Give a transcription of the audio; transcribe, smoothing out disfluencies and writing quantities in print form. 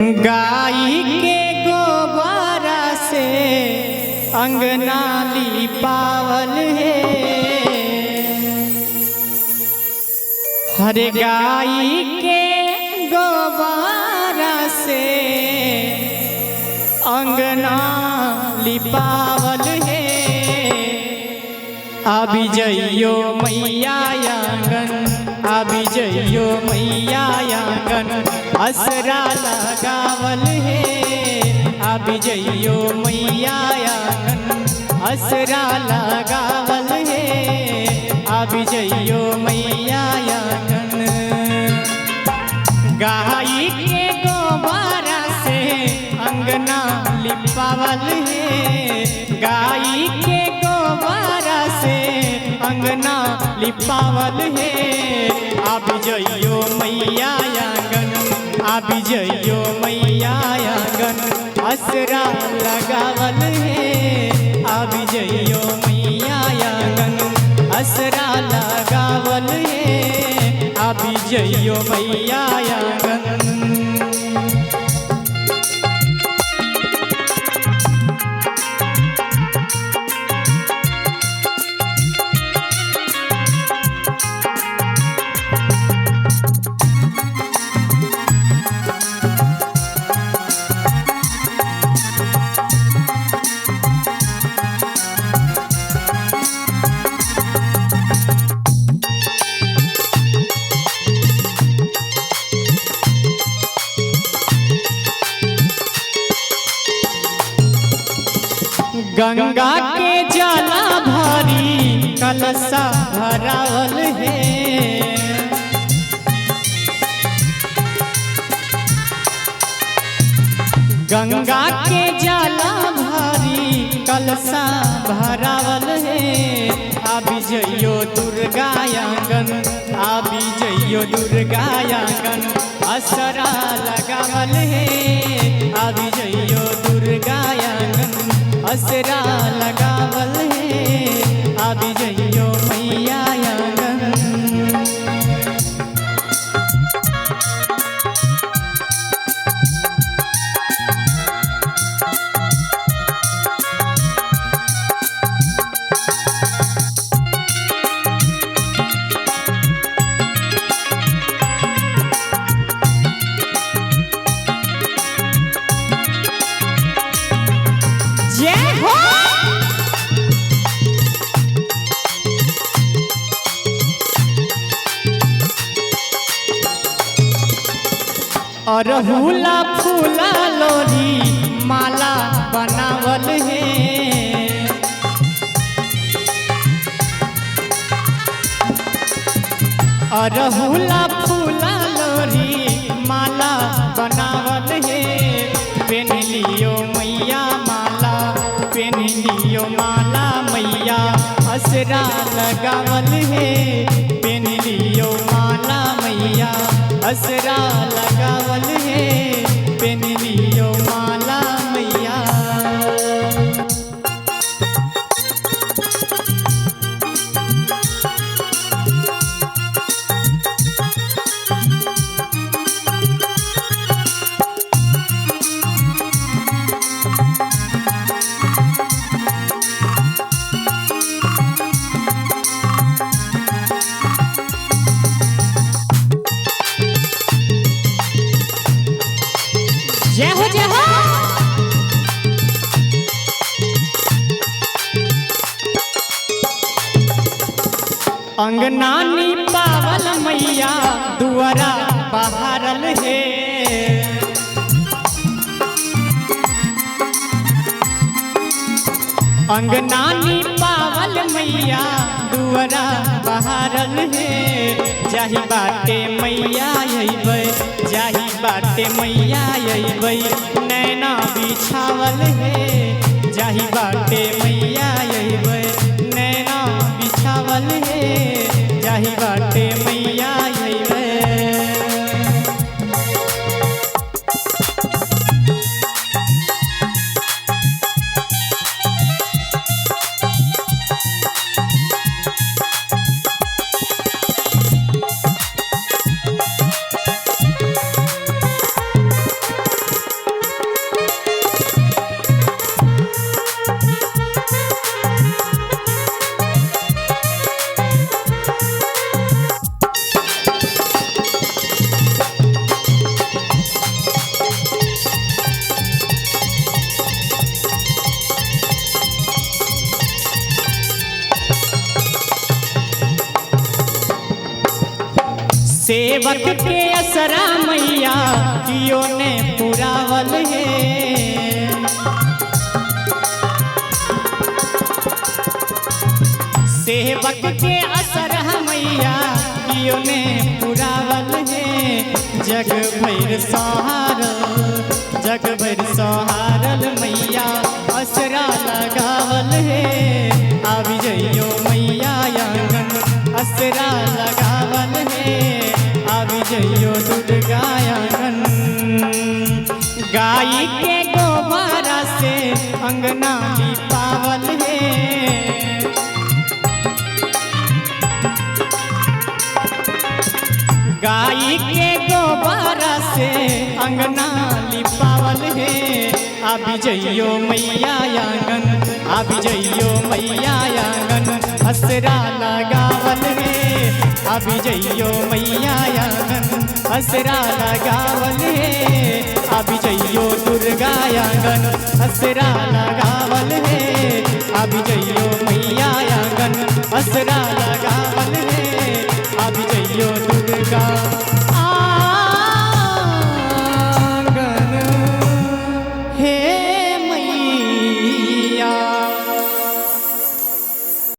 गाई के गोबर से अंगना लिपावल है। हरे गाई के गोबर से अंगना लिपावल है। अभी जइयो मैया आंगन, अभी जइयो मैया आंगन, असरा लगावल है। अभी जइयो मैया आंगन, असरा लगावल है। अभी जइयो मैया आंगन। गाई के गोबर से अंगना लिपावल है। गाई के गोबर से अंगना लिपावल है। अभी जइयो मैया आंगन, अभी जइयो मैया आंगन, असरा लगावल है। अभी जइयो मैया आंगन, असरा लगावल है। अभी जइयो मैया आंगन। गंगा के जला भरी कलशा भरावल है। गंगा के जला भरी कलशा भरावल है। अभी जइयो दुर्गा आंगन, अभी जइयो दुर्गा आंगन, असरा लगावल है। अभी जइयो दुर्गा आंगन, असरा लगावल है। अभी जइयो मैया आंगन। जय हो। अरहुला फूला लोरी माला बनावल है। अरहुला फूला लोरी माला बनावल है। पेन लियो मैया माला, पेन लियो माला मैया, असरा लगावल है। पेन लियो माला मैया, असरा लगावल है। पेन लियो माला मैया। जय हो जय हो। अंगना लिपावल मैया दुआरा बहारल है। अंगना लिपावल मैया दुआरा बहारल है। जाही बाटे मैया अइबै, जाही बाटे मैया अइबै, नैना बिछावल है। जाही बाटे मैया अइबै, नैना बिछावल है। जाही बाटे मैया अइबै। सेवक के असरा मैया कियो ने पुरावल है। सेवक के असरा मैया कियो ने पुरावल है। जग भैर सहारल मैया असरा लगावल है। आबि जइयो मैया आंगन असरा लगावल है। आबि जइयो दुर्गा आंगन। गाय के गोबरा से अंगना लिपावल है। गाय के गोबरा से अंगना लिपावल है। आबि जइयो मैया आंगन आबि जइयो मैया आंगन असरा लगावल है। आबि जइयो मैया आंगन असरा लगावल है। आबि जइयो दुर्गा आंगन असरा लगावल है। आबि जइयो मैया आंगन असरा लगावल